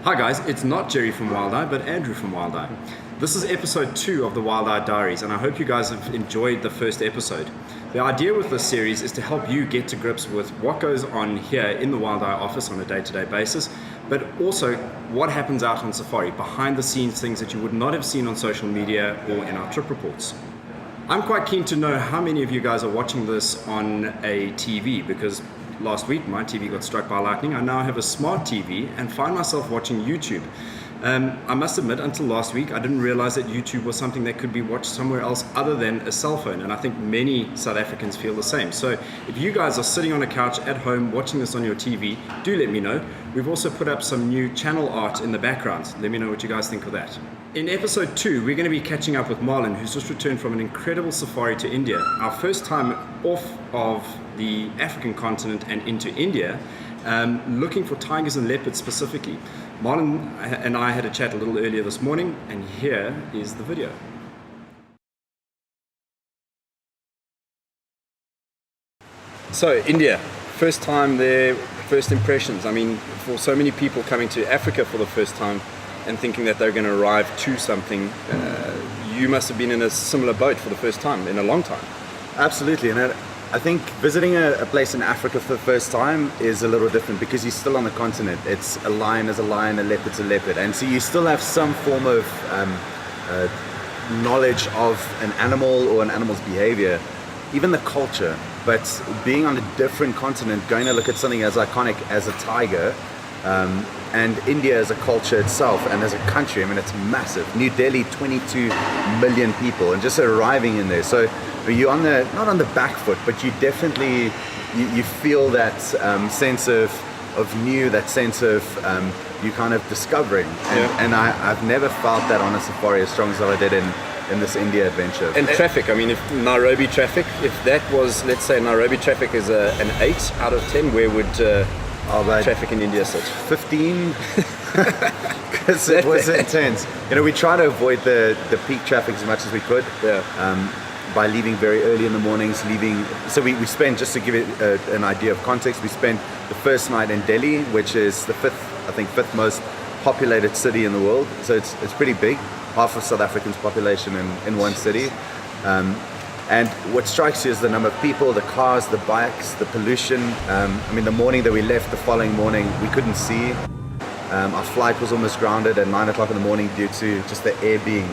Hi guys, it's not Gerry from Wild Eye, but Andrew from Wild Eye. This is episode 2 of the Wild Eye Diaries, and I hope you guys have enjoyed the first episode. The idea with this series is to help you get to grips with what goes on here in the Wild Eye office on a day-to-day basis, but also what happens out on safari, behind the scenes things that you would not have seen on social media or in our trip reports. I'm quite keen to know how many of you guys are watching this on a TV, because last week my TV got struck by lightning. I now have a smart TV and find myself watching YouTube. I must admit, until last week I didn't realize that YouTube was something that could be watched somewhere else other than a cell phone, and I think many South Africans feel the same. So if you guys are sitting on a couch at home watching this on your TV, do let me know. We've also put up some new channel art in the background. Let me know what you guys think of that. In episode 2, we're going to be catching up with Marlon, who's just returned from an incredible safari to India. Our first time off of the African continent and into India, looking for tigers and leopards specifically. Marlon and I had a chat a little earlier this morning, and here is the video. So, India, first time there, first impressions. I mean, for so many people coming to Africa for the first time and thinking that they're going to arrive to something, you must have been in a similar boat for the first time in a long time. Absolutely, and I think visiting a place in Africa for the first time is a little different because you're still on the continent. It's a lion is a lion, a leopard's a leopard, and so you still have some form of knowledge of an animal or an animal's behavior, even the culture. But being on a different continent, going to look at something as iconic as a tiger, and India as a culture itself and as a country, I mean, it's massive. New Delhi, 22 million people, and just arriving in there. So you're on the, not on the back foot, but you definitely, you feel that sense of new, that sense of you kind of discovering. And I've never felt that on a safari as strong as I did in this India adventure. And traffic, I mean, if Nairobi traffic, if that was, let's say Nairobi traffic is an 8 out of 10, where would traffic in India sit? 15, because it was intense. You know, we try to avoid the peak traffic as much as we could. By leaving very early in the mornings, so we spent, just to give it an idea of context, we spent the first night in Delhi, which is the fifth most populated city in the world. So it's pretty big, half of South Africa's population in one city. And what strikes you is the number of people, the cars, the bikes, the pollution. I mean, the morning that we left, the following morning, we couldn't see. Our flight was almost grounded at 9 o'clock in the morning due to just the air being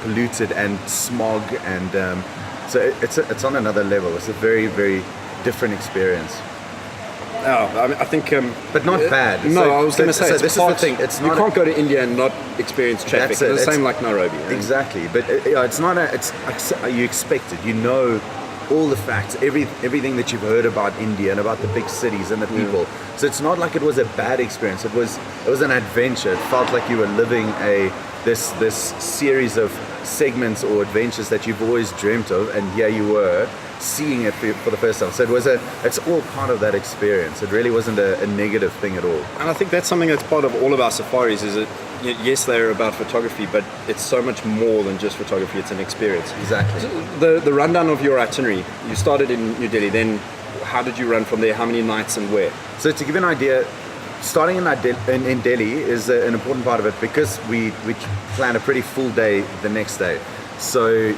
polluted and smog, and so it's on another level. It's a very, very different experience. Oh, I think, but not bad. No, I was going to say, so this is the thing. It's you can't go to India and not experience traffic. It's the same like Nairobi. Exactly, but it's not you expect it. You know all the facts, everything that you've heard about India and about the big cities and the people. So it's not like it was a bad experience. It was an adventure. It felt like you were living this series of segments or adventures that you've always dreamt of, and here you were seeing it for the first time. So it's all part of that experience. It really wasn't a negative thing at all. And I think that's something that's part of all of our safaris, is that yes, they're about photography, but it's so much more than just photography. It's an experience. Exactly. The rundown of your itinerary, you started in New Delhi, then how did you run from there? How many nights and where? So to give you an idea, starting in Delhi is an important part of it, because we plan a pretty full day the next day. So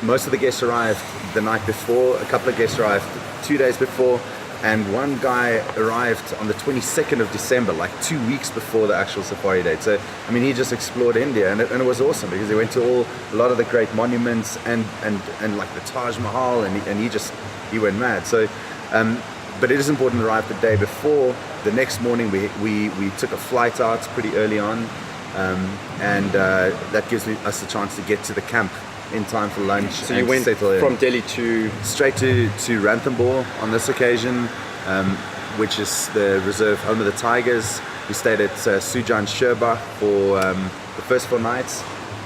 most of the guests arrived the night before, a couple of guests arrived 2 days before, and one guy arrived on the 22nd of December, like 2 weeks before the actual safari date. So, I mean, he just explored India, and it was awesome, because he went to a lot of the great monuments and like the Taj Mahal, and he went mad. So, but it is important to arrive the day before. The next morning we took a flight out pretty early on, and that gives us a chance to get to the camp in time for lunch. So you went from Delhi straight to Ranthambore on this occasion, which is the reserve home of the tigers. We stayed at Sujan Sherbakh for the first 4 nights.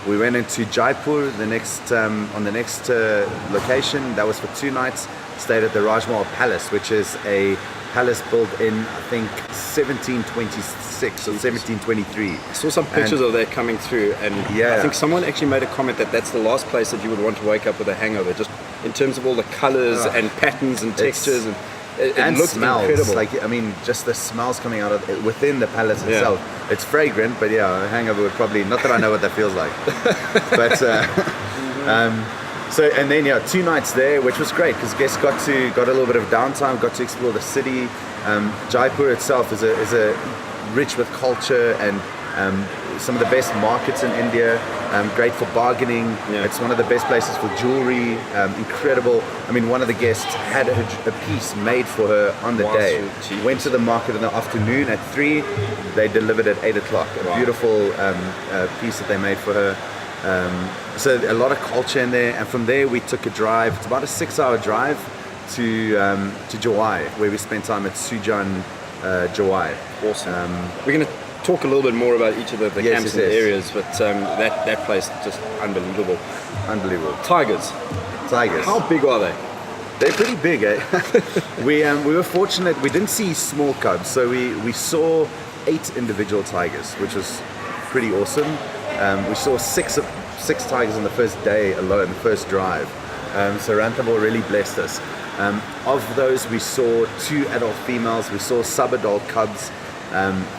We went into Jaipur on the next location. That was for 2 nights. Stayed at the Raj Mahal Palace, which is a palace built in, I think, 1726 or 1723. I saw some pictures of that coming through, and I think someone actually made a comment that that's the last place that you would want to wake up with a hangover, just in terms of all the colors and patterns and textures. And and looks smells. incredible. Like, I mean, just the smells coming out of it within the palace Yeah. itself. It's fragrant, but yeah, a hangover would probably, not that I know what that feels like. But, so, and then, 2 nights there, which was great because guests got a little bit of downtime, got to explore the city. Jaipur itself is a rich with culture and some of the best markets in India, great for bargaining. Yeah. It's one of the best places for jewelry, incredible. I mean, one of the guests had a piece made for her on the Wow, day. so cheap. Went to the market in the afternoon at 3, they delivered at 8 o'clock. A beautiful piece that they made for her. So a lot of culture in there, and from there we took a drive. It's about a 6-hour drive to Jawai, where we spent time at Sujan, Jawai. Awesome. We're going to talk a little bit more about each of the Yes, camps yes, and yes. areas, but that place just unbelievable. Unbelievable. Tigers. Tigers. How big are they? They're pretty big, eh? we were fortunate. We didn't see small cubs, so we saw 8 individual tigers, which was pretty awesome. We saw six tigers on the first day alone, the first drive. So Ranthambore really blessed us. Of those, we saw 2 adult females. We saw sub-adult cubs.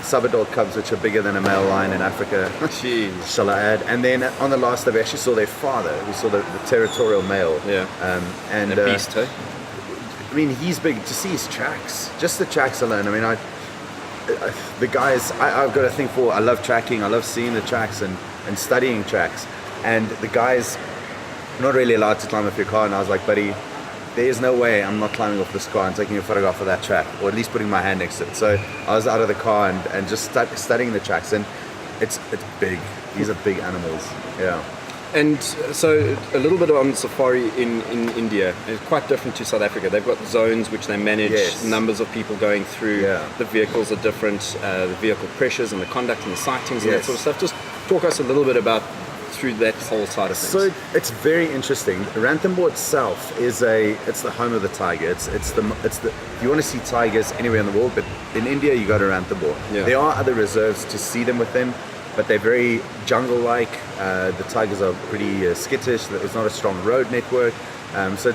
Sub-adult cubs, which are bigger than a male lion in Africa. Jeez. Shall I add? And then on the last day, we actually saw their father. We saw the territorial male. Yeah. And A beast, eh? I mean, he's big. To see his tracks, just the tracks alone. I mean, the guys, I've got a thing for. I love tracking. I love seeing the tracks and studying tracks. And the guys, not really allowed to climb off your car. And I was like, buddy, there's no way I'm not climbing off this car and taking a photograph of that track, or at least putting my hand next to it. So I was out of the car and just studying the tracks, and it's big. These are big animals. Yeah. And so a little bit on safari in India. It's quite different to South Africa. They've got zones which they manage, Yes. numbers of people going through. Yeah. The vehicles are different, the vehicle pressures and the conduct and the sightings and that Yes. sort of stuff. Just talk us a little bit about through that whole side of things. So it's very interesting. Ranthambore itself it's the home of the tiger. It's the if you want to see tigers anywhere in the world, but in India you go to Ranthambore. Yeah. There are other reserves to see them within, but they're very jungle-like. The tigers are pretty skittish. There's not a strong road network, so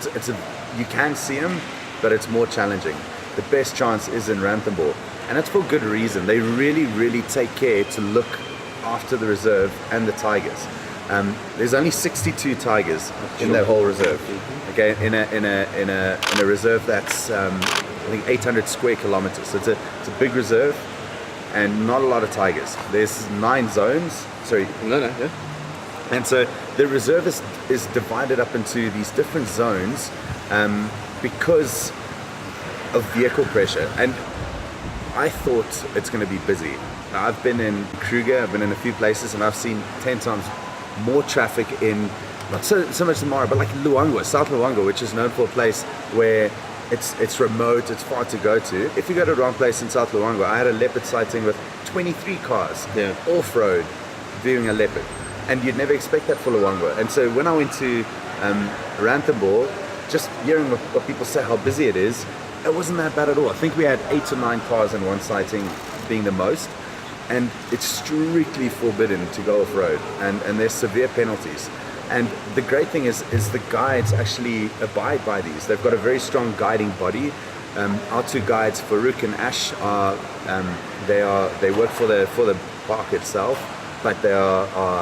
you can see them, but it's more challenging. The best chance is in Ranthambore, and it's for good reason. They really, really take care to look after the reserve and the tigers. There's only 62 tigers in that whole reserve. Okay, in a reserve that's I think 800 square kilometers. So it's a big reserve, and not a lot of tigers. There's 9 zones. Sorry. No, yeah. And so the reserve is divided up into these different zones because of vehicle pressure. And I thought it's going to be busy. Now, I've been in Kruger, I've been in a few places, and I've seen 10 times more traffic in, not so much Mara, but like Luangwa, South Luangwa, which is known for a place where it's remote, it's far to go to. If you go to the wrong place in South Luangwa, I had a leopard sighting with 23 cars, Yeah. off-road, viewing a leopard. And you'd never expect that for Luangwa. And so when I went to Ranthambore, just hearing what people say, how busy it is, it wasn't that bad at all. I think we had 8 or 9 cars in one sighting, being the most. And it's strictly forbidden to go off-road, and there's severe penalties. And the great thing is the guides actually abide by these. They've got a very strong guiding body. Our 2 guides, Farouk and Ash, they work for the park itself, but they are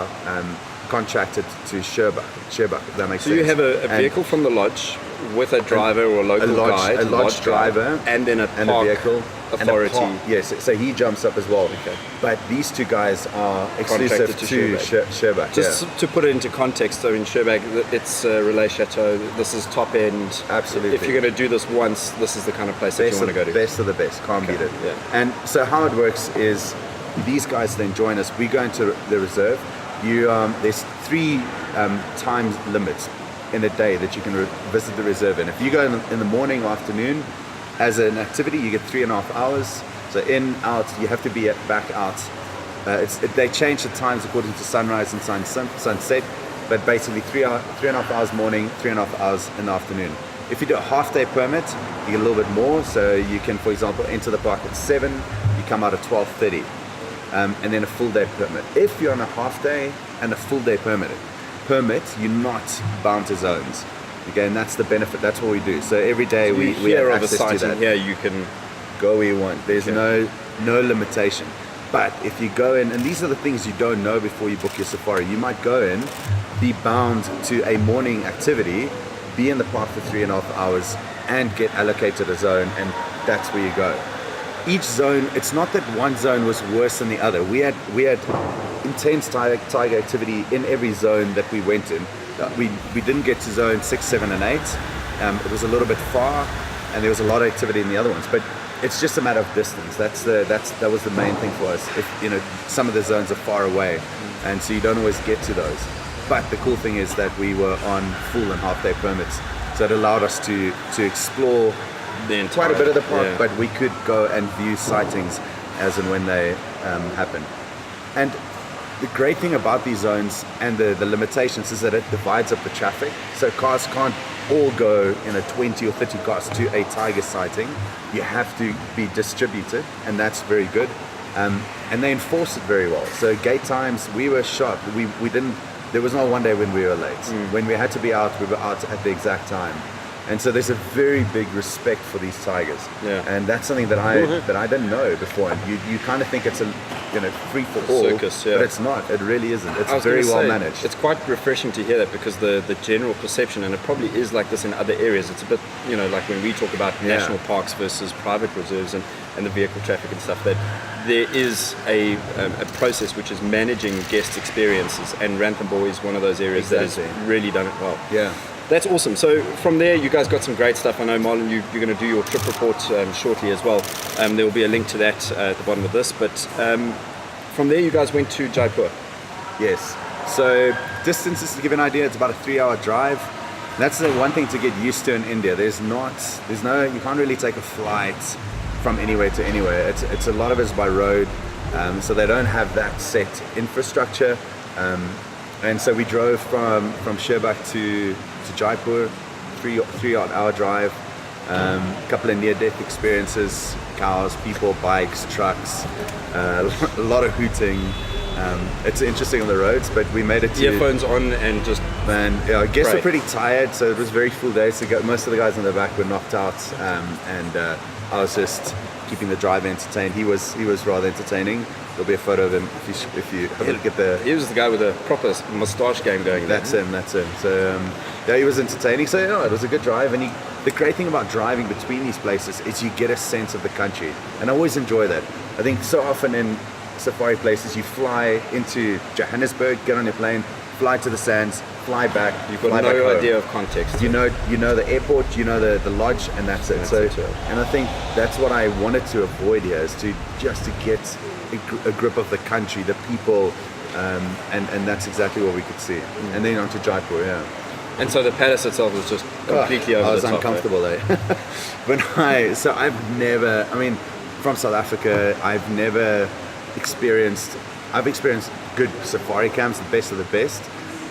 contracted to Sherbak, if that makes So sense. you have a vehicle from the lodge with a driver or a local guide, a lodge driver, and then a and park a vehicle authority. And a park, yes, so he jumps up as well. Okay. But these 2 guys are exclusive Contracted to to Sherbak. Just to put it into context, so in Sherbak, it's Relais Chateau. This is top end. Absolutely. If you're going to do this once, this is the kind of place that you want to go to. Best of the best, can't beat it. Yeah. And so how it works is these guys then join us. We go into the reserve. There's 3 time limits in a day that you can visit the reserve in. If you go in the morning or afternoon as an activity, you get 3.5 hours. So in, out, you have to be back out. They change the times according to sunrise and sunset, but basically 3.5 hours morning, 3.5 hours in the afternoon. If you do a half-day permit, you get a little bit more. So you can, for example, enter the park at 7, you come out at 12:30. And then a full day permit. If you're on a half day and a full day permit, you're not bound to zones. Okay, and that's the benefit. That's what we do. So every day we hear have of a access to sighting that. here, you can Go where you want. There's no limitation. But if you go in, and these are the things you don't know before you book your safari. You might go in, be bound to a morning activity, be in the park for 3.5 hours, and get allocated a zone, and that's where you go. Each zone, it's not that one zone was worse than the other. We had intense tiger activity in every zone that we went in. We didn't get to zone 6, 7, and 8. It was a little bit far, and there was a lot of activity in the other ones. But it's just a matter of distance. That was the main thing for us. If some of the zones are far away, and so you don't always get to those. But the cool thing is that we were on full and half day permits, so it allowed us to explore quite a bit of the park, but we could go and view sightings as and when they happen. And the great thing about these zones and the limitations is that it divides up the traffic. So cars can't all go 20 or 30 cars to a tiger sighting. You have to be distributed, and that's very good. And they enforce it very well. So gate times, we were sharp. We didn't. There was not one day when we were late. When we had to be out, we were out at the exact time. And so there's a very big respect for these tigers. Yeah. And that's something that I didn't know before. And you kind of think it's a free for all, circus, but it's not. It really isn't. It's very well managed. It's quite refreshing to hear that, because the general perception, and it probably is like this in other areas, it's a bit like when we talk about national parks versus private reserves and the vehicle traffic and stuff, that there is a process which is managing guest experiences, and Ranthambore is one of those areas that has really done it well. Yeah. That's awesome. So from there, you guys got some great stuff. I know, Marlon, you're going to do your trip report shortly as well. There will be a link to that at the bottom of this. But from there, you guys went to Jaipur. Yes. So distances, to give you an idea, it's about a 3-hour drive. That's the one thing to get used to in India. You can't really take a flight from anywhere to anywhere. It's a lot of it's by road. So they don't have that set infrastructure. And so we drove from Sherbak to Jaipur, 3-hour drive, a couple of near-death experiences, cows, people, bikes, trucks, a lot of hooting. It's interesting on the roads, but we made it to... Earphones on and just... I guess we're pretty tired, so it was very full day. So most of the guys in the back were knocked out, and I was just keeping the driver entertained. He was rather entertaining. There'll be a photo of him if you have a look at the... He was the guy with a proper moustache game going. That's him. So he was entertaining. So it was a good drive. And the great thing about driving between these places is you get a sense of the country, and I always enjoy that. I think so often in safari places you fly into Johannesburg, get on your plane, fly to the sands, fly back. You've got no idea of context. You know the airport, you know the lodge, and that's it. And I think that's what I wanted to avoid here, is to get a grip of the country, the people, and that's exactly what we could see. And then on to Jaipur, And so the palace itself was just completely over the top. I was uncomfortable there. From South Africa, I've experienced good safari camps, the best of the best.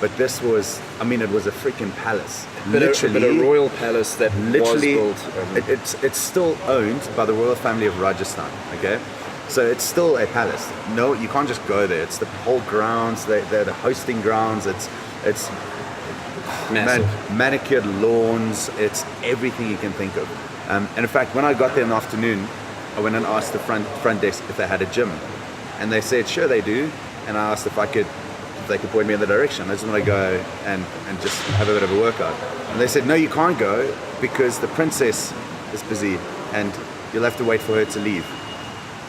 But this was, it was a freaking palace. But a royal palace that literally was built. It's still owned by the royal family of Rajasthan. Okay, so it's still a palace. No, you can't just go there. It's the whole grounds. They're the hosting grounds. It's manicured lawns. It's everything you can think of. And in fact, when I got there in the afternoon, I went and asked the front desk if they had a gym, and they said sure they do. And I asked if they could point me in the direction. I just want to go and just have a bit of a workout. And they said, no, you can't go because the princess is busy and you'll have to wait for her to leave.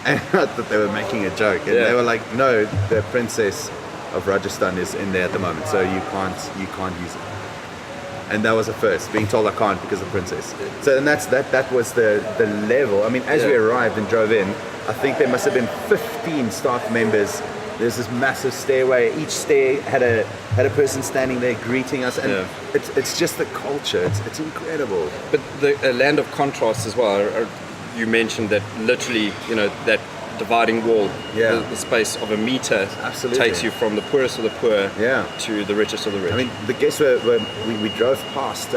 And I thought they were making a joke. And they were like, no, the princess of Rajasthan is in there at the moment, so you can't use it. And that was the first, being told I can't because of the princess. So and that was the level. As we arrived and drove in, I think there must have been 15 staff members. There's this massive stairway. Each stair had a person standing there greeting us, and it's just the culture. It's incredible. But a land of contrasts as well. You mentioned that literally, that dividing wall, the space of a meter, takes you from the poorest of the poor to the richest of the rich. The guests we drove past,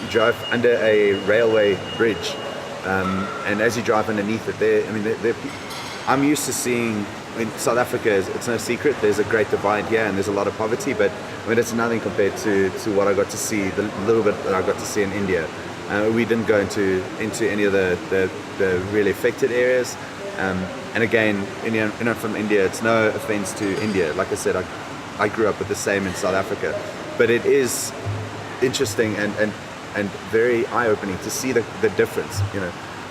drove under a railway bridge, and as you drive underneath it, I'm used to seeing in South Africa, it's no secret, there's a great divide here and there's a lot of poverty, but I mean, it's nothing compared to what I got to see, the little bit that I got to see in India. We didn't go into any of the really affected areas. And again, from India, it's no offense to India. Like I said, I grew up with the same in South Africa. But it is interesting and very eye-opening to see the difference,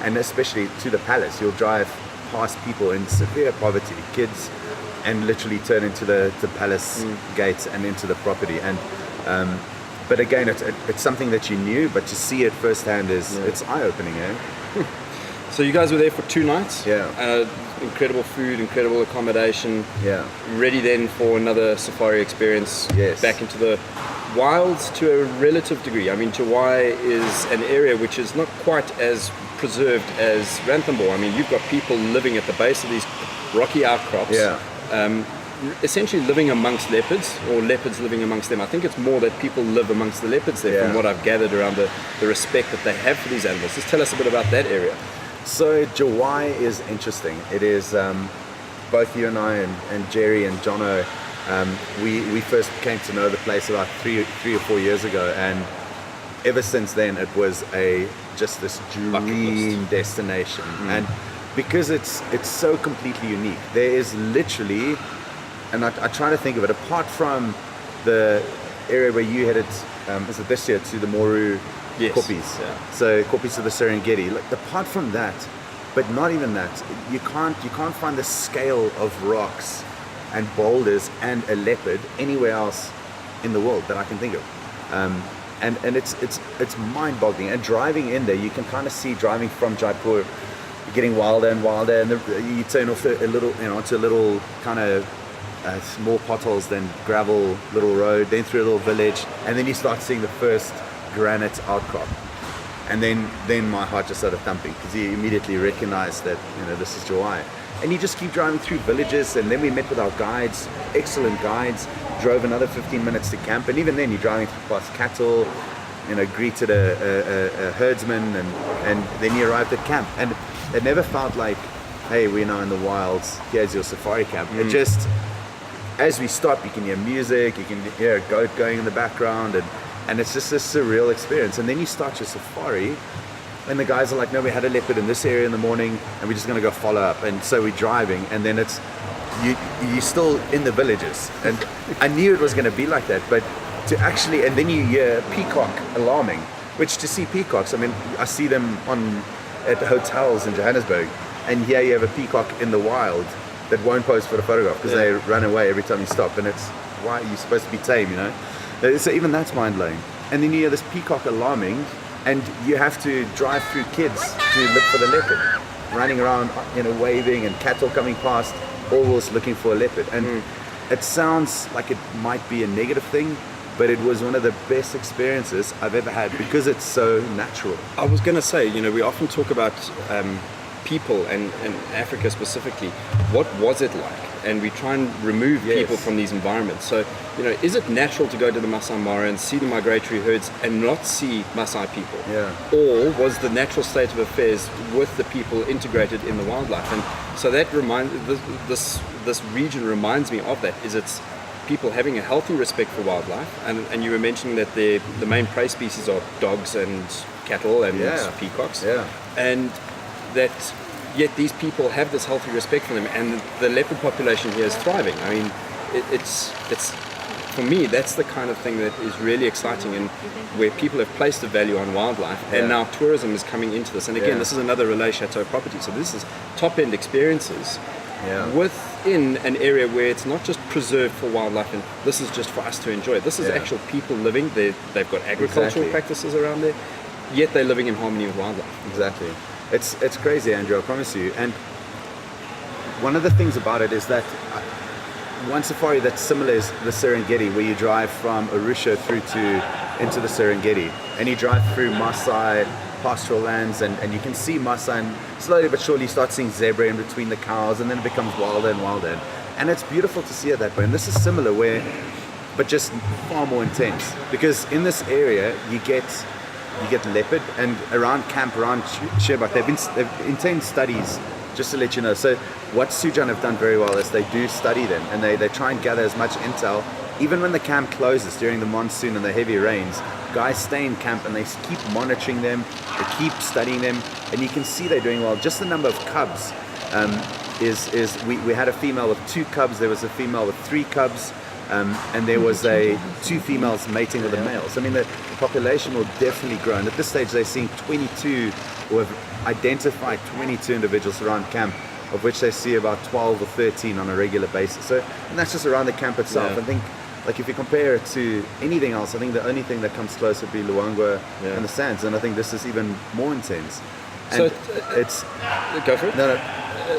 and especially to the palace. You'll drive past people in severe poverty, kids, and literally turn into the palace gates and into the property. And but again, it's something that you knew, but to see it firsthand it's eye-opening, So you guys were there for 2 nights. Yeah. Incredible food, incredible accommodation. Yeah. Ready then for another safari experience. Yes. Back into the wilds to a relative degree. I mean, Chawai is an area which is not quite as preserved as Ranthambore. I mean, you've got people living at the base of these rocky outcrops. Yeah. Essentially living amongst leopards, or leopards living amongst them. I think it's more that people live amongst the leopards there, from what I've gathered around the respect that they have for these animals. Just tell us a bit about that area. So Chawai is interesting. It is both you and I and Gerry and Jono. We first came to know the place about three or 4 years ago, and ever since then it was just this dream destination. And because it's so completely unique, there is literally, and I try to think of it, apart from the area where you headed, is it this year, to the Moru Koppies. Yeah. So Koppies to the Serengeti. Like, apart from that, but not even that, you can't find the scale of rocks and boulders and a leopard anywhere else in the world that I can think of. And it's mind-boggling. And driving in there, you can kind of see, driving from Jaipur, getting wilder and wilder, and you turn off onto a little kind of more potholes, then gravel little road, then through a little village, and then you start seeing the first granite outcrop, and then my heart just started thumping, because you immediately recognize that this is Chawai. And you just keep driving through villages, and then we met with our guides, excellent guides, drove another 15 minutes to camp, and even then you're driving past cattle, greeted a herdsman, and then you arrived at camp. And it never felt like, hey, we're now in the wilds, here's your safari camp. It just, as we stop, you can hear music, you can hear a goat going in the background, and it's just this surreal experience. And then you start your safari, and the guys are like, no, we had a leopard in this area in the morning, and we're just going to go follow up. And so we're driving, and then you're still in the villages. And I knew it was going to be like that, but to actually, and then you hear peacock alarming, which, to see peacocks, I mean, I see them at hotels in Johannesburg, and here you have a peacock in the wild that won't pose for the photograph because they run away every time you stop. And it's, why are you supposed to be tame, So even that's mind-blowing. And then you hear this peacock alarming, and you have to drive through kids to look for the leopard, running around, waving, and cattle coming past, always looking for a leopard. And it sounds like it might be a negative thing, but it was one of the best experiences I've ever had, because it's so natural. I was going to say, we often talk about people and Africa specifically. What was it like? And we try and remove people from these environments. So, is it natural to go to the Masai Mara and see the migratory herds and not see Masai people? Yeah. Or was the natural state of affairs with the people integrated in the wildlife? And so that this region reminds me of that. It's people having a healthy respect for wildlife, and you were mentioning that the main prey species are dogs and cattle and peacocks, and that yet these people have this healthy respect for them, and the leopard population here is thriving. I mean, it's for me, that's the kind of thing that is really exciting, and where people have placed a value on wildlife, and now tourism is coming into this. And again, this is another Relais Chateau property, so this is top-end experiences within an area where it's not just preserved for wildlife and this is just for us to enjoy. This is actual people living. They've got agricultural practices around there, yet they're living in harmony with wildlife. Exactly. It's crazy, Andrew, I promise you. And one of the things about it is that one safari that's similar is the Serengeti, where you drive from Arusha through into the Serengeti, and you drive through Maasai pastoral lands, and you can see Maasai, and slowly but surely you start seeing zebra in between the cows, and then it becomes wilder and wilder, and it's beautiful to see it that way. And this is similar, but just far more intense, because in this area you get leopard, and around camp, around Sherbak, they've intense studies just to let you know. So what Sujan have done very well is they do study them, and they try and gather as much intel. Even when the camp closes during the monsoon and the heavy rains, guys stay in camp and they keep monitoring them, they keep studying them, and you can see they're doing well. Just the number of cubs we had a female with 2 cubs, there was a female with 3 cubs, and there was 2 females mating with a male. So I mean the population will definitely grow, and at this stage they're seeing 22, or have identified 22 individuals around camp, of which they see about 12 or 13 on a regular basis. So, and that's just around the camp itself. I think, like, if you compare it to anything else, I think the only thing that comes close would be Luangwa and the Sands, and I think this is even more intense. And so it's go for it. No.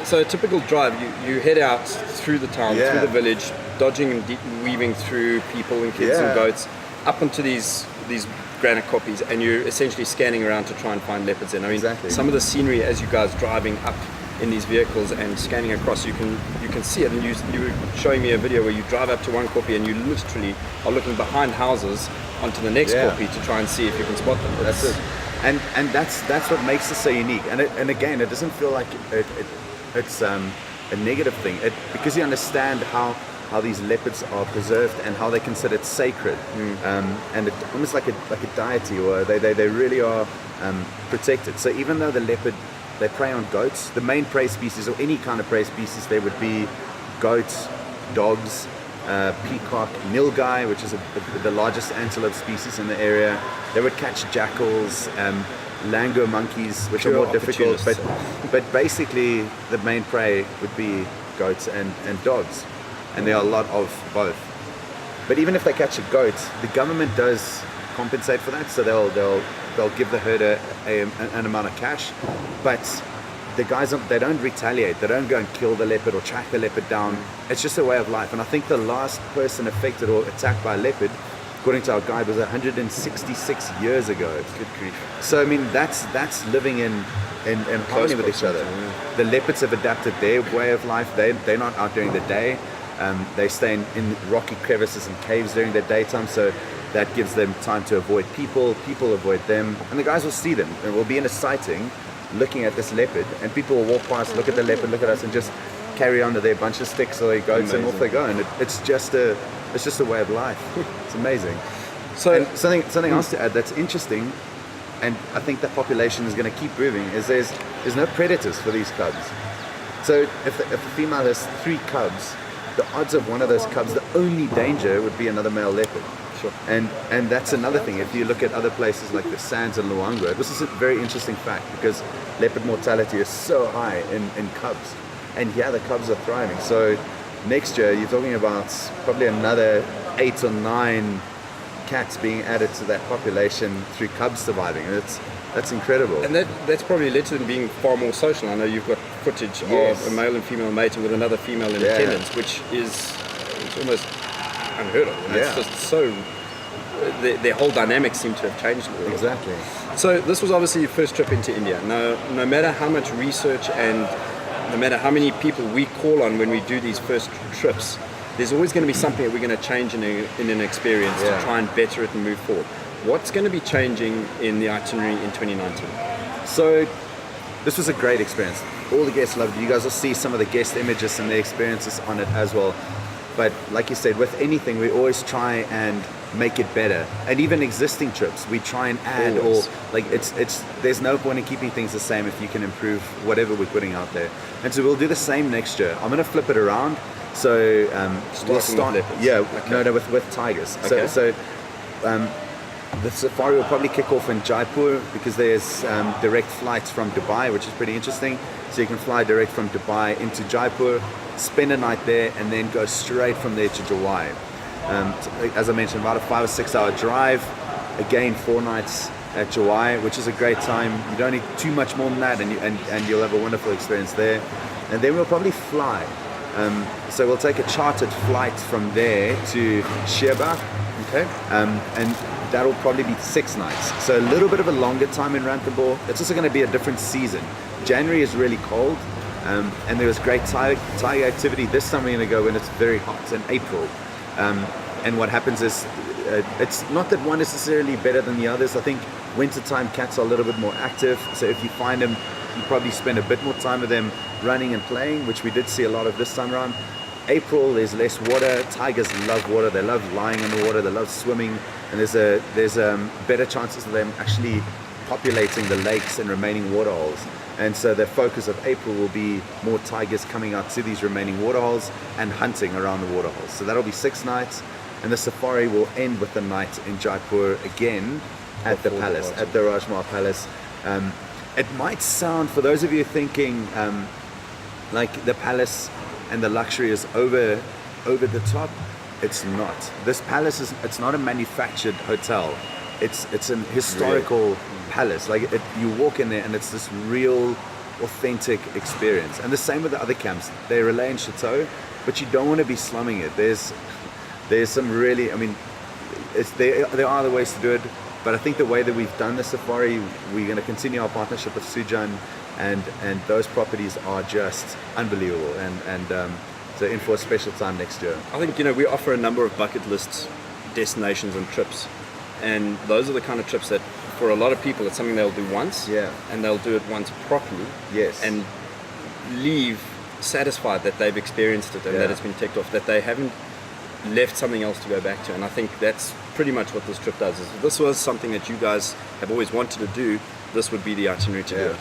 So a typical drive, you head out through the town, through the village, dodging and weaving through people and kids and goats, up onto these granite copies, and you're essentially scanning around to try and find leopards in. I mean, some of the scenery as you guys driving up in these vehicles and scanning across, you can see it. And you were showing me a video where you drive up to one copy and you literally are looking behind houses onto the next copy to try and see if you can spot them. That's it. And that's what makes it so unique. And again, it doesn't feel like it's a negative thing. Because you understand how these leopards are preserved and how they're considered sacred, and it, almost like a deity, or they really are protected. So even though the leopard, they prey on goats, the main prey species, or any kind of prey species, there would be goats, dogs, peacock, nilgai, which is the largest antelope species in the area. They would catch jackals, langur monkeys, which are more difficult, but basically the main prey would be goats and dogs, and there are a lot of both. But even if they catch a goat, the government does compensate for that, so they'll give the herder an amount of cash, but the guys, they don't retaliate, they don't go and kill the leopard or track the leopard down. It's just a way of life. And I think the last person affected or attacked by a leopard, according to our guide, was 166 years ago. Good grief. So I mean, that's living in harmony with each other. The leopards have adapted their way of life. They're not out during the day. They stay in rocky crevices and caves during the daytime, so that gives them time to avoid people. People avoid them, and the guys will see them. And we'll be in a sighting looking at this leopard, and people will walk past, look at the leopard, look at us, and just carry on to their bunch of sticks or their goats. Amazing. And off they go. And it's just a way of life. It's amazing. So and something else to add that's interesting, and I think that population is going to keep moving, is there's no predators for these cubs. So if a female has 3 cubs, the odds of one of those cubs, the only danger would be another male leopard. Sure. And that's another thing. If you look at other places like the Sands and Luangwa, this is a very interesting fact, because leopard mortality is so high in cubs, and here the cubs are thriving. So next year you're talking about probably another 8 or 9 cats being added to that population through cubs surviving, and that's incredible. And that's probably led to them being far more social. I know you've got footage of a male and female mating with another female in attendance, which is it's almost unheard of. And it's just so their whole dynamics seem to have changed a little. Exactly. So this was obviously your first trip into India. No matter how much research and no matter how many people we call on when we do these first trips, there's always going to be something that we're going to change in an experience to try and better it and move forward. What's going to be changing in the itinerary in 2019? So this was a great experience. All the guests loved it. You guys will see some of the guest images and the experiences on it as well. But like you said, with anything, we always try and make it better. And even existing trips, we try and add there's no point in keeping things the same if you can improve whatever we're putting out there. And so we'll do the same next year. I'm going to flip it around. So we'll start with tigers. Okay. So the safari will probably kick off in Jaipur, because there's direct flights from Dubai, which is pretty interesting. So you can fly direct from Dubai into Jaipur, spend a night there, and then go straight from there to Jawai. As I mentioned, about a 5 or 6 hour drive. Again, 4 nights at Jawai, which is a great time. You don't need too much more than that, and you'll have a wonderful experience there. And then we'll probably fly. So we'll take a chartered flight from there to Sheba. Okay. And that'll probably be 6 nights. So a little bit of a longer time in Ranthambore. It's also going to be a different season. January is really cold, and there was great tiger activity. This time we're going to go when it's very hot in April. And what happens is, it's not that one is necessarily better than the others. I think wintertime cats are a little bit more active. So if you find them you probably spend a bit more time with them running and playing, which we did see a lot of this time around. April, there's less water. Tigers love water. They love lying in the water. They love swimming, and there's better chances of them actually populating the lakes and remaining water holes. And so the focus of April will be more tigers coming out to these remaining water holes and hunting around the water holes. So that'll be 6 nights, and the safari will end with the night in Jaipur again at the palace, at the Rajmahal Palace. It might sound, for those of you thinking like the palace and the luxury is over the top, it's not. This palace it's not a manufactured hotel. It's an historical palace. Like you walk in there and it's this real, authentic experience. And the same with the other camps. They relay in chateau, but you don't want to be slumming it. There's some really, I mean, there are other ways to do it. But I think the way that we've done the safari, we're going to continue our partnership with Sujan, and those properties are just unbelievable. And so in for a special time next year. I think, we offer a number of bucket list destinations and trips. And those are the kind of trips that, for a lot of people, it's something they'll do once. Yeah. And they'll do it once properly. Yes. And leave satisfied that they've experienced it and that it's been ticked off, that they haven't left something else to go back to. And I think that's pretty much what this trip does. Is if this was something that you guys have always wanted to do, this would be the itinerary to do it.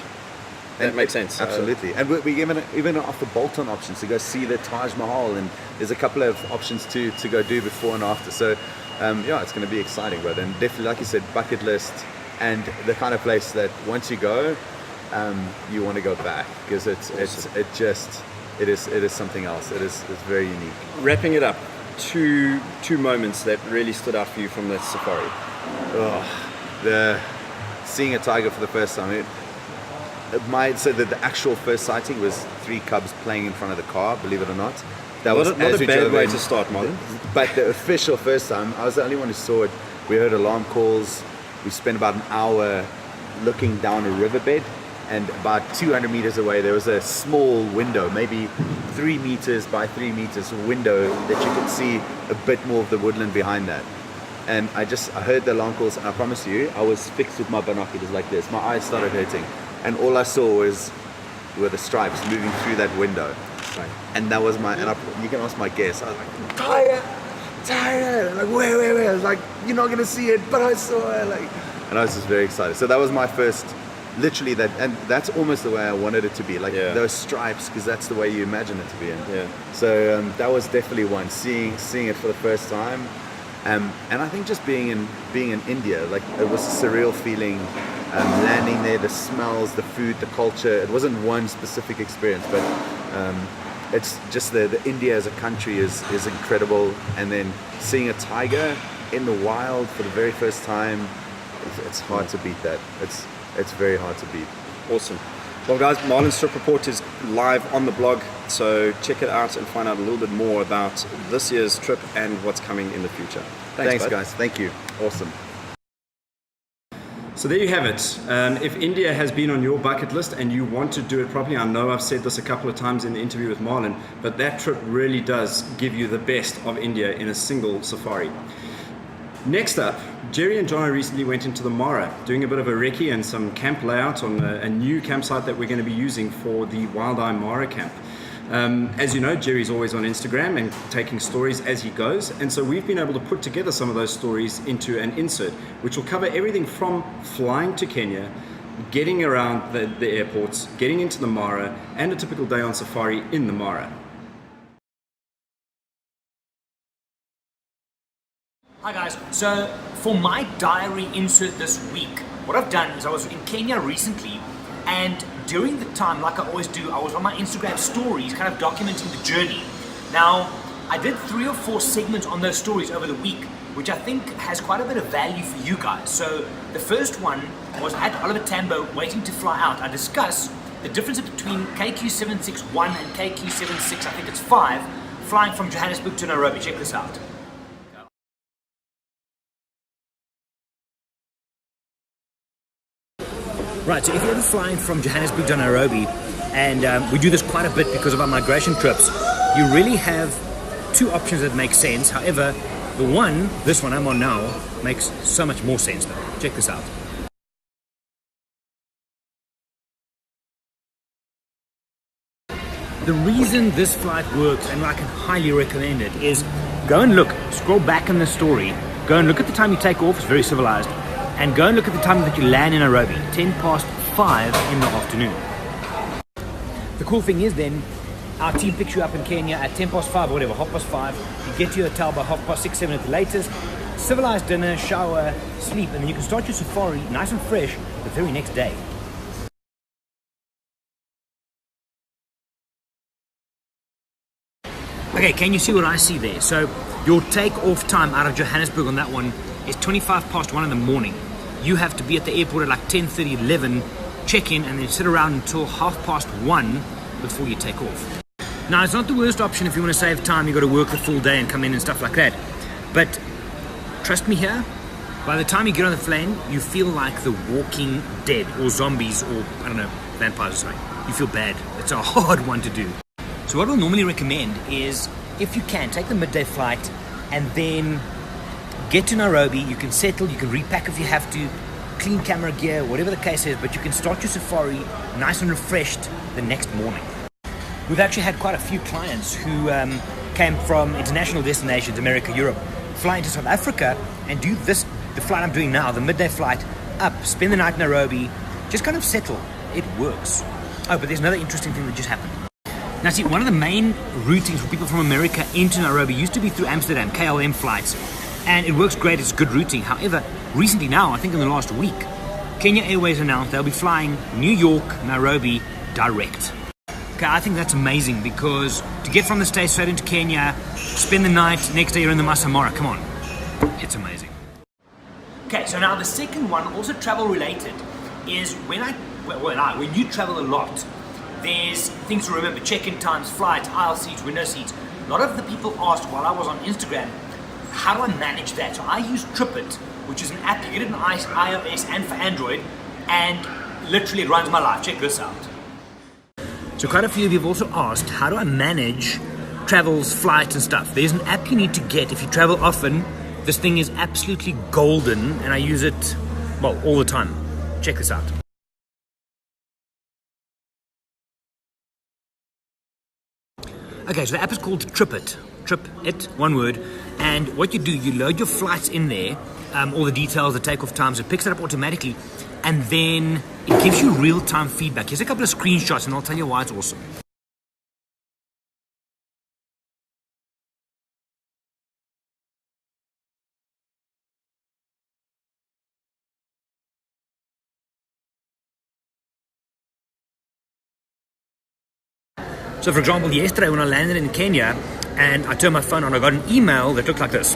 That makes sense. Absolutely. And we even offer bolt-on options to go see the Taj Mahal, and there's a couple of options to go do before and after. So it's going to be exciting, brother. And definitely, like you said, bucket list, and the kind of place that once you go, you want to go back, because it is something else. It's very unique. Wrapping it up, two moments that really stood out for you from the safari. Seeing a tiger for the first time. So the actual first sighting was 3 cubs playing in front of the car, believe it or not. That was not a bad way to start, Marlon. But the official first time, I was the only one who saw it. We heard alarm calls. We spent about an hour looking down a riverbed, and about 200 meters away there was a small window, maybe 3 meters by 3 meters window, that you could see a bit more of the woodland behind that. And I heard the alarm calls, and I promise you, I was fixed with my binoculars like this. My eyes started hurting, and all I saw were the stripes moving through that window. Right. And that was you can ask my guess. I was like, tiger. Like, where? I was like, you're not gonna see it, but I saw it. And I was just very excited. So that was my first, literally that, and that's almost the way I wanted it to be. Like those stripes, because that's the way you imagine it to be. So that was definitely one. Seeing it for the first time, and I think just being in India, like it was a surreal feeling. Landing there, the smells, the food, the culture. It wasn't one specific experience, but it's just the India as a country is incredible. And then seeing a tiger in the wild for the very first time, it's hard to beat that. It's very hard to beat. Awesome. Well, guys, Marlon's trip report is live on the blog, so check it out and find out a little bit more about this year's trip and what's coming in the future. Thanks guys. Thank you. Awesome. So there you have it. If India has been on your bucket list and you want to do it properly, I know I've said this a couple of times in the interview with Marlon, but that trip really does give you the best of India in a single safari. Next up, Gerry and Johan recently went into the Mara, doing a bit of a recce and some camp layout on a new campsite that we're going to be using for the Wild Eye Mara camp. As you know, Gerry's always on Instagram and taking stories as he goes, and so we've been able to put together some of those stories into an insert, which will cover everything from flying to Kenya, getting around the airports, getting into the Mara, and a typical day on safari in the Mara. Hi guys, so for my diary insert this week, what I've done is I was in Kenya recently, and during the time, like I always do, I was on my Instagram stories kind of documenting the journey. Now, I did 3 or 4 segments on those stories over the week, which I think has quite a bit of value for you guys. So the first one was at Oliver Tambo waiting to fly out. I discuss the difference between KQ761 and KQ76, I think it's 5, flying from Johannesburg to Nairobi. Check this out. Right, so if you're ever flying from Johannesburg to Nairobi, and we do this quite a bit because of our migration trips, you really have 2 options that make sense. However, this one I'm on now, makes so much more sense though. Check this out. The reason this flight works, and I can highly recommend it, is go and look, scroll back in the story, go and look at the time you take off, it's very civilized, and go and look at the time that you land in Nairobi, 5:10 in the afternoon. The cool thing is then, our team picks you up in Kenya at 5:10 or whatever, 5:30. You get to your hotel by 6:30, 7 at the latest. Civilized dinner, shower, sleep, and then you can start your safari nice and fresh the very next day. Okay, can you see what I see there? So your take-off time out of Johannesburg on that one is 1:25 in the morning. You have to be at the airport at like 10:30, 11, check in, and then sit around until 1:30 before you take off. Now, it's not the worst option if you want to save time. You've got to work the full day and come in and stuff like that. But trust me here, by the time you get on the plane, you feel like the walking dead or zombies or, I don't know, vampires or something. You feel bad. It's a hard one to do. So what I'll normally recommend is, if you can, take the midday flight and then get to Nairobi. You can settle, you can repack if you have to, clean camera gear, whatever the case is, but you can start your safari nice and refreshed the next morning. We've actually had quite a few clients who came from international destinations, America, Europe, fly into South Africa and do this, the flight I'm doing now, the midday flight up, spend the night in Nairobi, just kind of settle. It works. Oh, but there's another interesting thing that just happened. Now see, one of the main routings for people from America into Nairobi used to be through Amsterdam, KLM flights, and it works great, it's good routing. However, recently now, I think in the last week, Kenya Airways announced they'll be flying New York, Nairobi direct. Okay, I think that's amazing because to get from the States straight into Kenya, spend the night, next day you're in the Masai Mara, come on, it's amazing. Okay, so now the second one, also travel related, is when you travel a lot, there's things to remember, check-in times, flights, aisle seats, window seats. A lot of the people asked while I was on Instagram, how do I manage that? So I use TripIt, which is an app, you get it on iOS and for Android, and literally it runs my life. Check this out. So quite a few of you have also asked, how do I manage travels, flights and stuff? There's an app you need to get if you travel often. This thing is absolutely golden and I use it, well, all the time. Check this out. Okay, so the app is called TripIt. TripIt, one word. And what you do, you load your flights in there, all the details, the takeoff times, it picks it up automatically, and then it gives you real-time feedback. Here's a couple of screenshots and I'll tell you why it's awesome. So for example, yesterday when I landed in Kenya and I turned my phone on, I got an email that looked like this.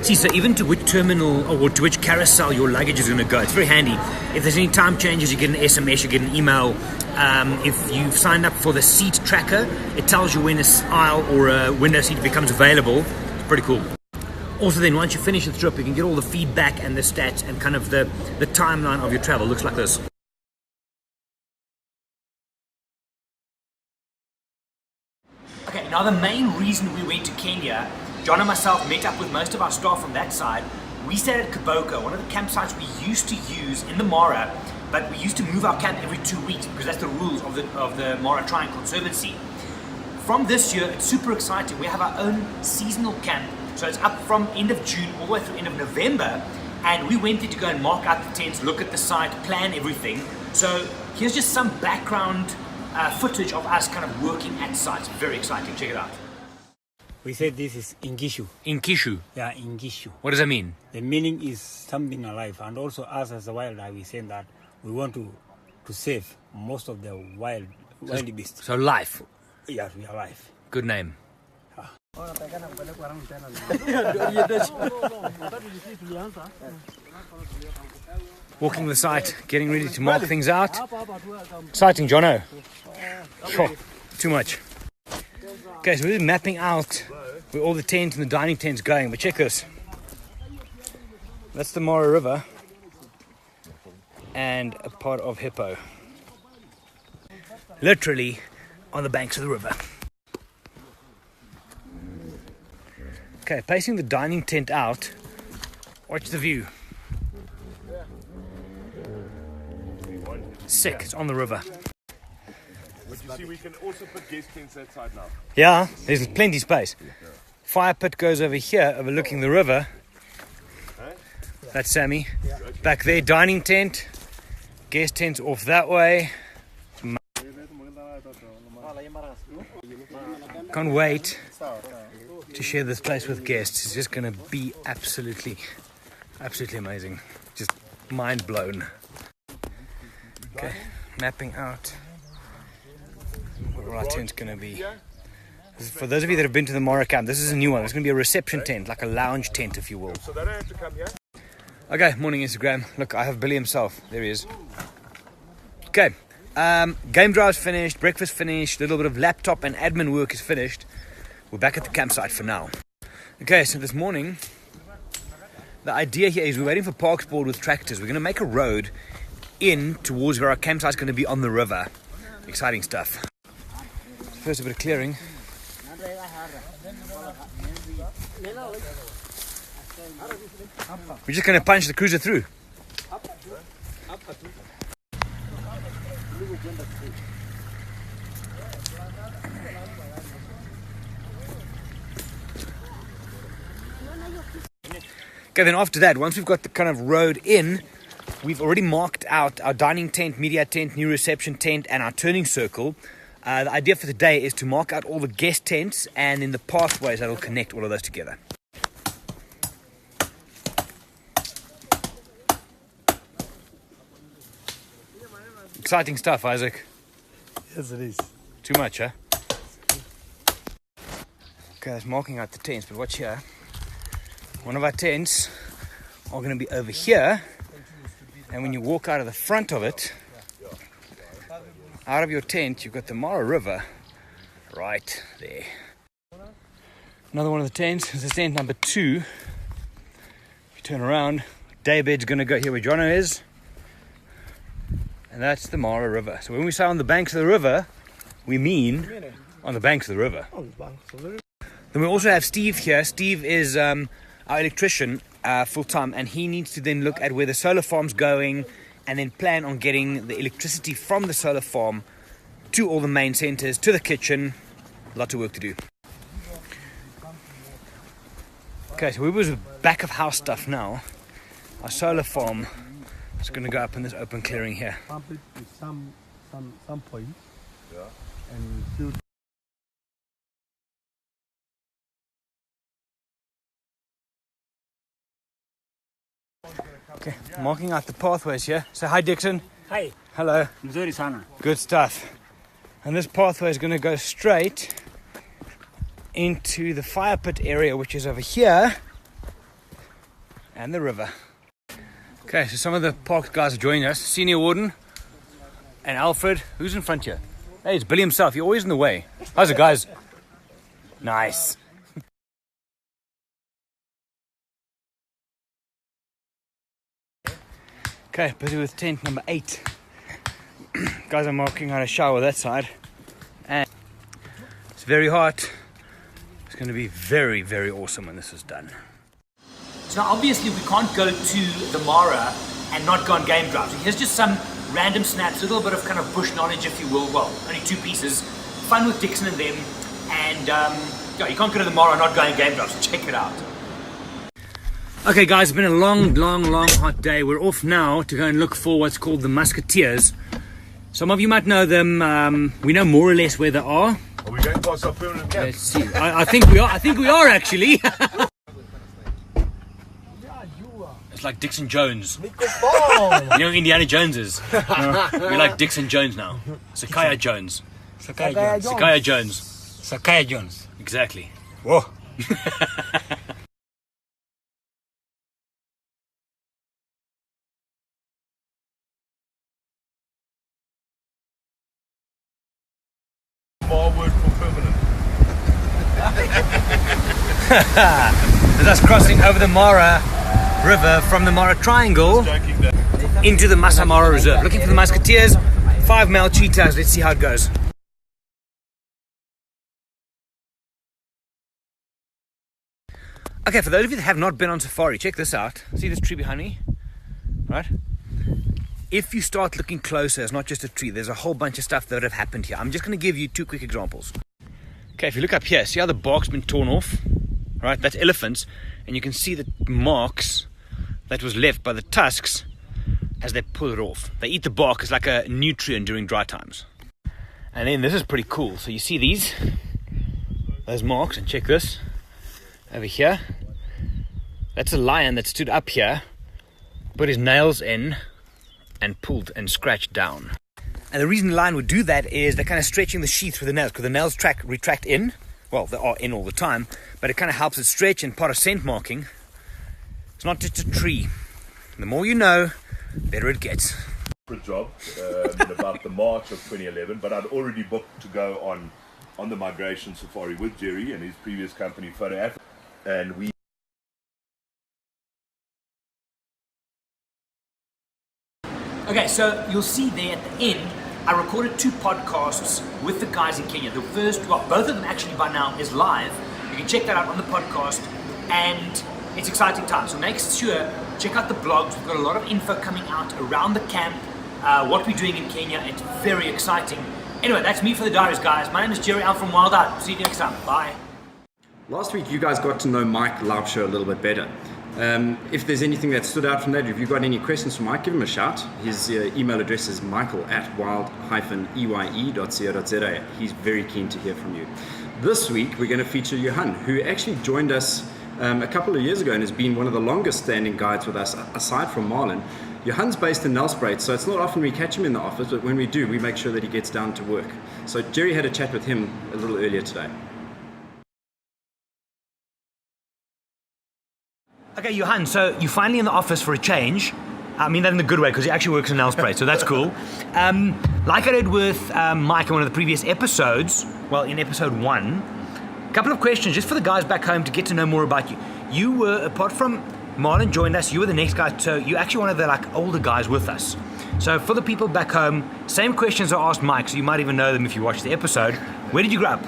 See, so even to which terminal or to which carousel your luggage is going to go, it's very handy. If there's any time changes, you get an SMS, you get an email. If you've signed up for the seat tracker, it tells you when an aisle or a window seat becomes available. It's pretty cool. Also then, once you finish the trip, you can get all the feedback and the stats and kind of the timeline of your travel. Looks like this. Okay, now the main reason we went to Kenya, John and myself met up with most of our staff from that side. We stayed at Kiboko, one of the campsites we used to use in the Mara, but we used to move our camp every 2 weeks because that's the rules of the Mara Triangle Conservancy. From this year, it's super exciting. We have our own seasonal camp. So it's up from end of June all the way through end of November, and we went there to go and mark out the tents, look at the site, plan everything. So here's just some background footage of us kind of working at sites. Very exciting, check it out. We said this is Ingishu. Inkishu? Yeah, Ingishu. What does that mean? The meaning is something alive, and also us as a Wild Eye, we say that we want to save most of the wild beasts. So life? Yes, we are alive. Good name. Walking the site, getting ready to mark things out. Exciting, Jono. Sure. Too much. Okay, so we're mapping out where all the tents and the dining tents going, but check this. That's the Mara River and a part of Hippo. Literally on the banks of the river. Okay, placing the dining tent out. Watch the view. sick. It's on the river. But you see, we can also put guest tents that side now. Yeah, there's plenty of space. Fire pit goes over here, overlooking the river. That's Sammy. Back there, dining tent. Guest tents off that way. Can't wait to share this place with guests. It's just going to be absolutely amazing. Just mind blown. Okay, mapping out where our tent's going to be. For those of you that have been to the Mora camp, this is a new one. It's going to be a reception tent, like a lounge tent, if you will. So they don't have to come here? Okay, morning Instagram. Look, I have Billy himself. There he is. Okay, game drive's finished, breakfast finished, a little bit of laptop and admin work is finished. We're back at the campsite for now. Okay, so this morning, the idea here is we're waiting for Parks Board with tractors. We're going to make a road in towards where our campsite's going to be on the river. Exciting stuff. First, a bit of clearing. We're just going to punch the cruiser through. Okay, then after that, once we've got the kind of road in, we've already marked out our dining tent, media tent, new reception tent, and our turning circle. The idea for today is to mark out all the guest tents and in the pathways that will connect all of those together. Exciting stuff, Isaac. Yes, it is. Too much, huh? Okay, that's marking out the tents, but watch here. One of our tents are going to be over here, and when you walk out of the front of it, out of your tent, you've got the Mara River right there. Another one of the tents. This is tent number 2. If you turn around, daybed's going to go here where Jono is, and that's the Mara River. So when we say on the banks of the river, we mean on the banks of the river. Then we also have Steve here. Steve is our electrician full-time, and he needs to then look at where the solar farm's going and then plan on getting the electricity from the solar farm to all the main centers, to the kitchen. Lots of work to do. Okay, so we was back of house stuff now. Our solar farm is going to go up in this open clearing here. Pump it with some point. Yeah. And shoot. Okay, marking out the pathways here. So hi Dixon. Hi. Hello. Mzuri sana. Good stuff. And this pathway is going to go straight into the fire pit area, which is over here, and the river. Okay, so some of the parks guys are joining us. Senior Warden and Alfred. Who's in front here? Hey, it's Billy himself. You're always in the way. How's it, guys? Nice. Okay, busy with tent number 8. Guys are marking out a shower that side. And it's very hot. It's going to be very, very awesome when this is done. So now obviously we can't go to the Mara and not go on game drives. So here's just some random snaps, a little bit of kind of bush knowledge, if you will. Well, only 2 pieces. Fun with Dixon and them. And yeah, you can't go to the Mara and not go on game drives. So check it out. Okay guys, it's been a long hot day. We're off now to go and look for what's called the Musketeers. Some of you might know them. We know more or less where they are. Are we going past our permanent camp? Let's see. I think we are. I think we are actually. It's like Dixon Jones. You know who Indiana Jones is? We're like Dixon Jones now. Sakaya Jones. Sakaya Jones. Sakaya Jones. Exactly. Whoa. Word for permanent. That's us crossing over the Mara River from the Mara Triangle into the Masamara Reserve. Looking for the Musketeers, 5 male cheetahs. Let's see how it goes. Okay, for those of you that have not been on safari, check this out. See this tree behind me? Right? if you start looking closer, it's not just a tree. There's a whole bunch of stuff that have happened here. I'm just going to give you 2 quick examples. Okay, if you look up here, see how the bark's been torn off? Right, that's elephants. And you can see the marks that was left by the tusks as they pull it off. They eat the bark as like a nutrient during dry times. And then this is pretty cool. So you see those marks, and check this over here. That's a lion that stood up here, put his nails in, and pulled and scratched down. And the reason the lion would do that is they're kind of stretching the sheath with the nails, because the nails retract in. Well, they are in all the time, but it kind of helps it stretch, and part of scent marking. It's not just a tree. The more you know, the better it gets. Job in about the March of 2011, but I'd already booked to go on the migration safari with Gerry and his previous company, Photo Africa, and we. Okay, so you'll see there at the end, I recorded 2 podcasts with the guys in Kenya. The first, well, both of them actually by now is live. You can check that out on the podcast, and it's exciting time. So make sure, check out the blogs. We've got a lot of info coming out around the camp, what we're doing in Kenya. It's very exciting. Anyway, that's me for the diaries, guys. My name is Gerry. I'm from Wild Eye. See you next time. Bye. Last week, you guys got to know Mike Laubscher a little bit better. If there's anything that stood out from that, if you've got any questions for Mike, give him a shout. His email address is michael@wild-ey.co.za. He's very keen to hear from you. This week, we're going to feature Johan, who actually joined us a couple of years ago and has been one of the longest standing guides with us, aside from Marlon. Johan's based in Nelspruit, so it's not often we catch him in the office, but when we do, we make sure that he gets down to work. So Gerry had a chat with him a little earlier today. Okay, Johan, so you're finally in the office for a change. I mean that in a good way, because he actually works in Nelspruit, so that's cool. Like I did with Mike in one of the previous episodes, well, in episode 1, a couple of questions just for the guys back home to get to know more about you. You were, apart from Marlon joined us, you were the next guy, so you're actually one of the older guys with us. So for the people back home, same questions I asked Mike, so you might even know them if you watched the episode. Where did you grow up?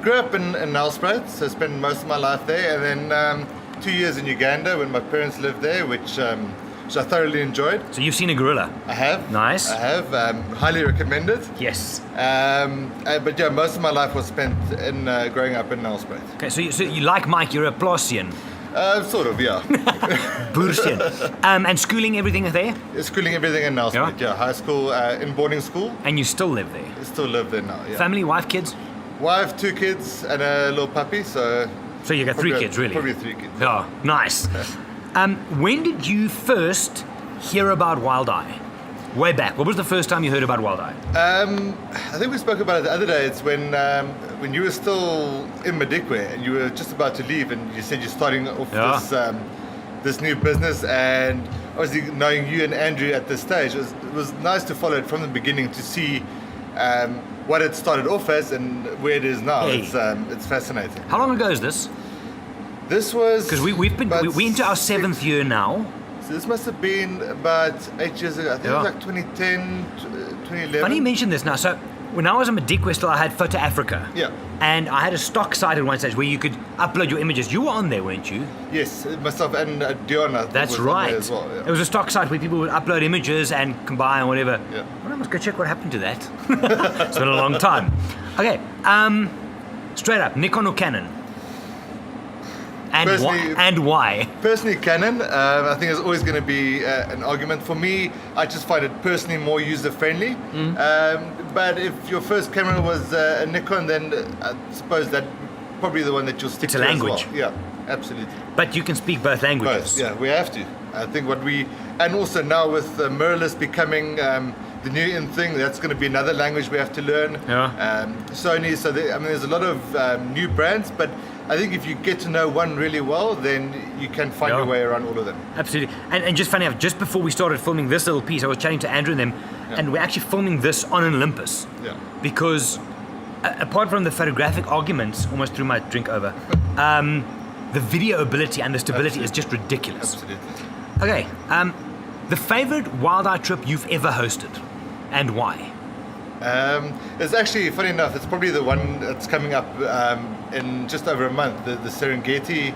Grew up in Nelspruit, so spent most of my life there, and then 2 years in Uganda when my parents lived there, which I thoroughly enjoyed. So you've seen a gorilla? I have. Nice. I have. Highly recommend it. Yes. But yeah, most of my life was spent in growing up in Nelspruit. Okay, so you like Mike, you're a Plasian. Sort of, yeah. Boersian. And schooling, everything there? Schooling, everything in Nelspruit, yeah. High school, in boarding school. And you still live there? I still live there now, yeah. Family, wife, kids? Wife, 2 kids, and a little puppy, so... So you got 3 kids, really? Probably 3 kids. Oh, nice. When did you first hear about Wild Eye? Way back. What was the first time you heard about Wild Eye? I think we spoke about it the other day. It's when you were still in Madikwe and you were just about to leave, and you said you're starting off this new business, and obviously knowing you and Andrew at this stage, it was nice to follow it from the beginning to see what it started off as and where it is now. Hey. It's fascinating. How long ago is this? This was... Because we're into our 7th year now. So this must have been about 8 years ago. I think it was like 2010, 2011. Funny you mention this now. So when I was in Madikwe still, I had Photo Africa. Yeah. And I had a stock site at one stage where you could upload your images. You were on there, weren't you? Yes, myself and Johan. That's right. As well, yeah. It was a stock site where people would upload images and combine and whatever. Yeah. Well, I must go check what happened to that. It's been a long time. Okay, straight up, Nikon or Canon? And why? Personally, Canon. I think there's always going to be an argument. For me, I just find it personally more user-friendly. But if your first camera was a Nikon, then I suppose that probably the one that you'll stick to. It's a language. As well. Yeah, absolutely. But you can speak both languages. Both, yeah, we have to. I think and also now with mirrorless becoming the new in thing, that's going to be another language we have to learn. Yeah. Sony, so there's a lot of new brands, but I think if you get to know one really well, then you can find your way around all of them. Absolutely. And just funny enough, just before we started filming this little piece, I was chatting to Andrew and them, and we're actually filming this on an Olympus. Yeah. Because apart from the photographic arguments, almost threw my drink over, the video ability and the stability is just ridiculous. Absolutely. Okay, the favorite Wild Eye trip you've ever hosted, and why? It's actually, funny enough, it's probably the one that's coming up in just over a month, the Serengeti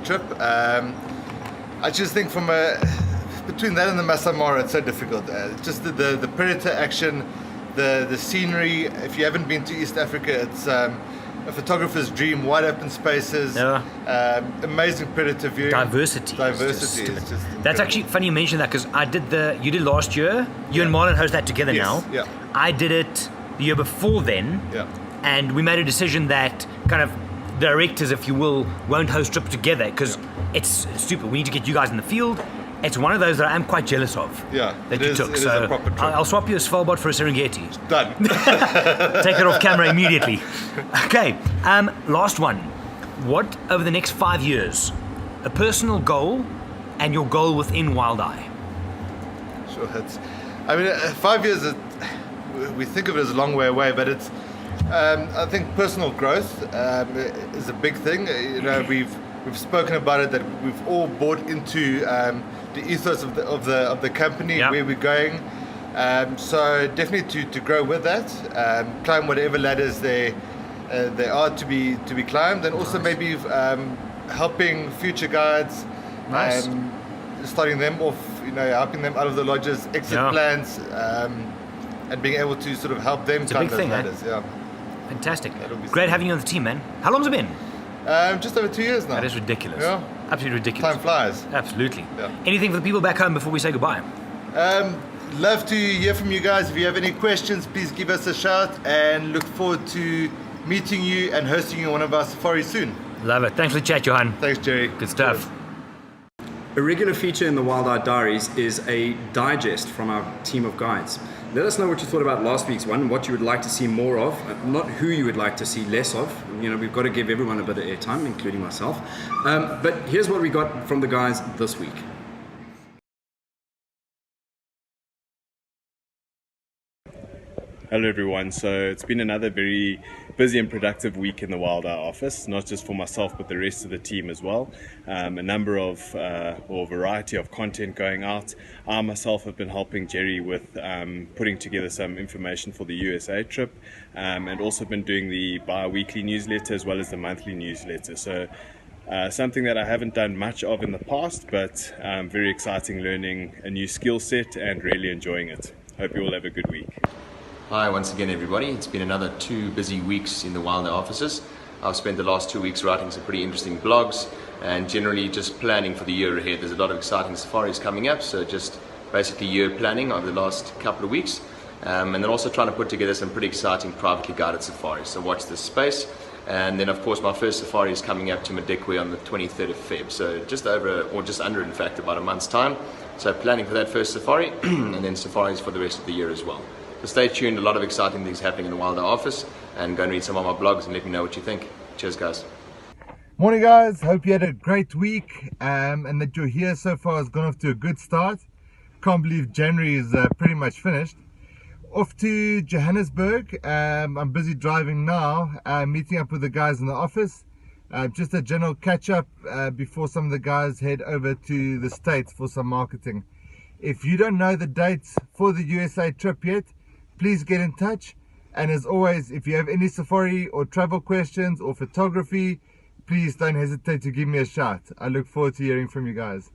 trip. I just think from a between that and the Masai Mara, it's so difficult. Just the predator action, the scenery. If you haven't been to East Africa, it's a photographer's dream. Wide open spaces, amazing predator viewing. Diversity. Is just That's actually funny you mention that, because you did last year. You and Marlon host that together now. Yeah. I did it the year before then. Yeah. And we made a decision that kind of directors, if you will, won't host trips together because it's stupid. We need to get you guys in the field. It's one of those that I'm quite jealous of. Yeah, that it you is, took. it is So a proper trip. I'll swap you a Svalbard for a Serengeti. Done. Take it off camera immediately. Okay, last one. What, over the next 5 years, a personal goal and your goal within Wild Eye? Sure, 5 years, we think of it as a long way away, but it's, I think personal growth is a big thing. You know, we've spoken about it, that we've all bought into the ethos of the company, where we're going. So definitely to grow with that, climb whatever ladders there are to be climbed, and also maybe helping future guides, starting them off, helping them out of the lodges, exit plans, and being able to sort of help them climb those ladders. Yeah. Fantastic. Great having you on the team, man. How long's it been? Just over 2 years now. That is ridiculous. Yeah. Absolutely ridiculous. Time flies. Absolutely. Yeah. Anything for the people back home before we say goodbye? Love to hear from you guys. If you have any questions, please give us a shout, and look forward to meeting you and hosting you on one of our safaris soon. Love it. Thanks for the chat, Johan. Thanks, Gerry. Good stuff. Cheers. A regular feature in the Wild Eye Diaries is a digest from our team of guides. Let us know what you thought about last week's one, what you would like to see more of, not who you would like to see less of. We've got to give everyone a bit of airtime, including myself. But here's what we got from the guys this week. Hello everyone, so it's been another very busy and productive week in the Wild Eye office, not just for myself but the rest of the team as well. A number of, or variety of content going out. I myself have been helping Gerry with putting together some information for the USA trip, and also been doing the bi-weekly newsletter as well as the monthly newsletter. So something that I haven't done much of in the past, but very exciting, learning a new skill set and really enjoying it. Hope you all have a good week. Hi once again everybody. It's been another 2 busy weeks in the Wild Eye offices. I've spent the last 2 weeks writing some pretty interesting blogs and generally just planning for the year ahead. There's a lot of exciting safaris coming up, so just basically year planning over the last couple of weeks, and then also trying to put together some pretty exciting privately guided safaris, so watch this space. And then of course my first safari is coming up to Madikwe on the 23rd of Feb, so just under in fact about a month's time. So planning for that first safari and then safaris for the rest of the year as well. So stay tuned, a lot of exciting things happening in the Wild Eye office, and go and read some of my blogs and let me know what you think. Cheers guys. Morning guys, hope you had a great week, and that your year so far has gone off to a good start. Can't believe January is pretty much finished. Off to Johannesburg. I'm busy driving now, meeting up with the guys in the office. Just a general catch up before some of the guys head over to the States for some marketing. If you don't know the dates for the USA trip yet, please get in touch. And as always, if you have any safari or travel questions or photography, please don't hesitate to give me a shout. I look forward to hearing from you guys.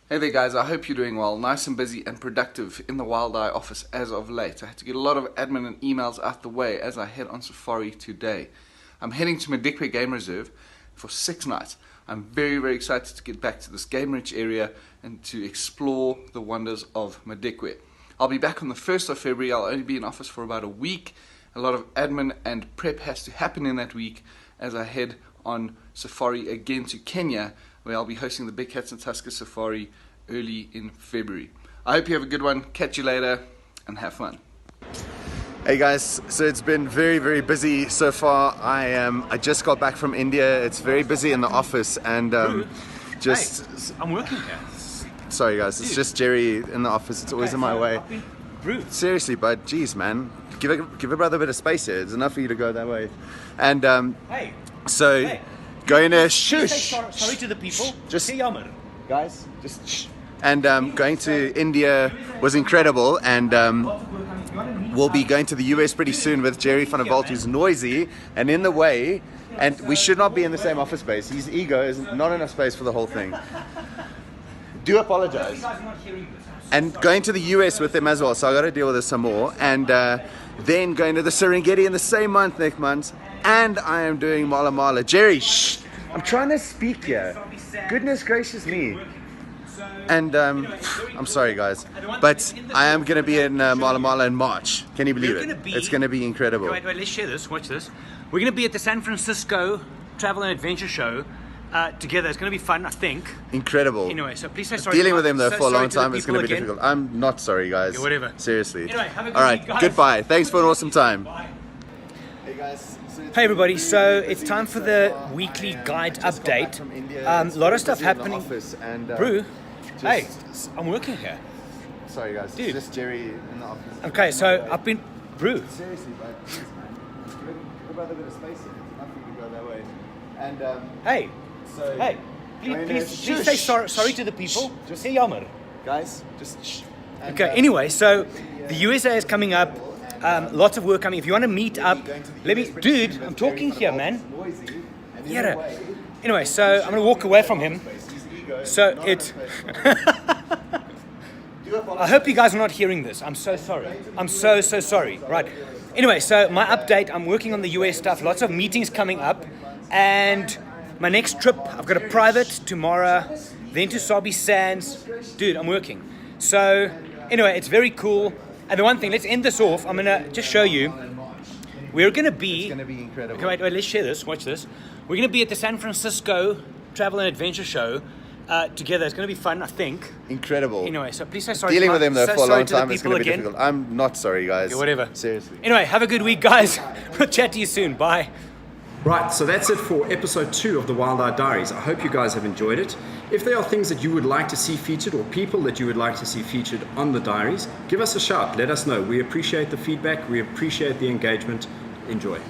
Hey there guys, I hope you're doing well. Nice and busy and productive in the Wild Eye office as of late. I had to get a lot of admin and emails out the way as I head on safari today. I'm heading to Madikwe Game Reserve for 6 nights. I'm very, very excited to get back to this game-rich area and to explore the wonders of Madikwe. I'll be back on the 1st of February. I'll only be in office for about a week. A lot of admin and prep has to happen in that week as I head on safari again to Kenya, where I'll be hosting the Big Cats and Tusker Safari early in February. I hope you have a good one. Catch you later and have fun. Hey guys, so it's been very, very busy so far. I just got back from India. It's very busy in the office, and just Hey, I'm working here. sorry guys, it's just Gerry in the office. It's always in my way. Rude. Seriously, bud, jeez man, give a brother a bit of space here. It's enough for you to go that way. And Hey. so Hey. going to Please say shush, sorry to the people. just Say jammer. guys, just shh. And going to India was incredible, and we'll be going to the US pretty soon with Gerry van der Walt, who's noisy and in the way, and we should not be in the same office space. His ego is not enough space for the whole thing. do apologize. And going to the US with them as well, so I got to deal with this some more. And then going to the Serengeti in the same month next month. And I am doing Mala Mala. Gerry, shh! I'm trying to speak here. Goodness gracious me. And I'm sorry guys, but I am going to be in Mala Mala in March. Can you believe it? It's going to be incredible. Wait, let's share this. Watch this. We're going to be at the San Francisco Travel and Adventure Show together. It's going to be fun, I think. Incredible. Anyway, so please say sorry. Dealing with them though so for a long sorry time is going to be again. difficult. I'm not sorry guys. Yeah, whatever. Seriously. Anyway, have a good All right, week, guys. goodbye. Thanks for an awesome time. Bye. Hey guys. Hey everybody, so it's time for the weekly guide update. A lot of stuff happening. Brew, hey, I'm working here. Sorry guys, Dude. it's just Gerry in the office. Okay, so I've been... Brew. Seriously, but please, man. Give brother a bit of space here. It's nothing to go that way. And Hey, so hey, please say sorry to the people. Just say jammer. guys, just shh. And, Okay, anyway, so the USA is coming up. Lots of work coming. If you want to meet up, let me... Dude, I'm talking here, man. Yeah. Anyway, so I'm going to walk away from him. So it... I hope you guys are not hearing this. I'm so sorry. I'm so sorry. Right. Anyway, so my update, I'm working on the US stuff. Lots of meetings coming up. And my next trip, I've got a private tomorrow, then to Sabi Sands. Dude, I'm working. So anyway, it's very cool. And the one thing, let's end this off. I'm going to just show you. We're going to be... It's going to be incredible. Okay, wait, let's share this. Watch this. We're going to be at the San Francisco Travel and Adventure Show together. It's going to be fun, I think. Incredible. Anyway, so please say sorry. Dealing with them though so for a sorry long to the time is people going to be again. difficult. I'm not sorry guys. Yeah, whatever. Seriously. Anyway, have a good week, guys. We'll chat to you soon. Bye. Right, so that's it for episode 2 of the Wild Eye Diaries. I hope you guys have enjoyed it. If there are things that you would like to see featured or people that you would like to see featured on the diaries, give us a shout. Let us know. We appreciate the feedback. We appreciate the engagement. Enjoy.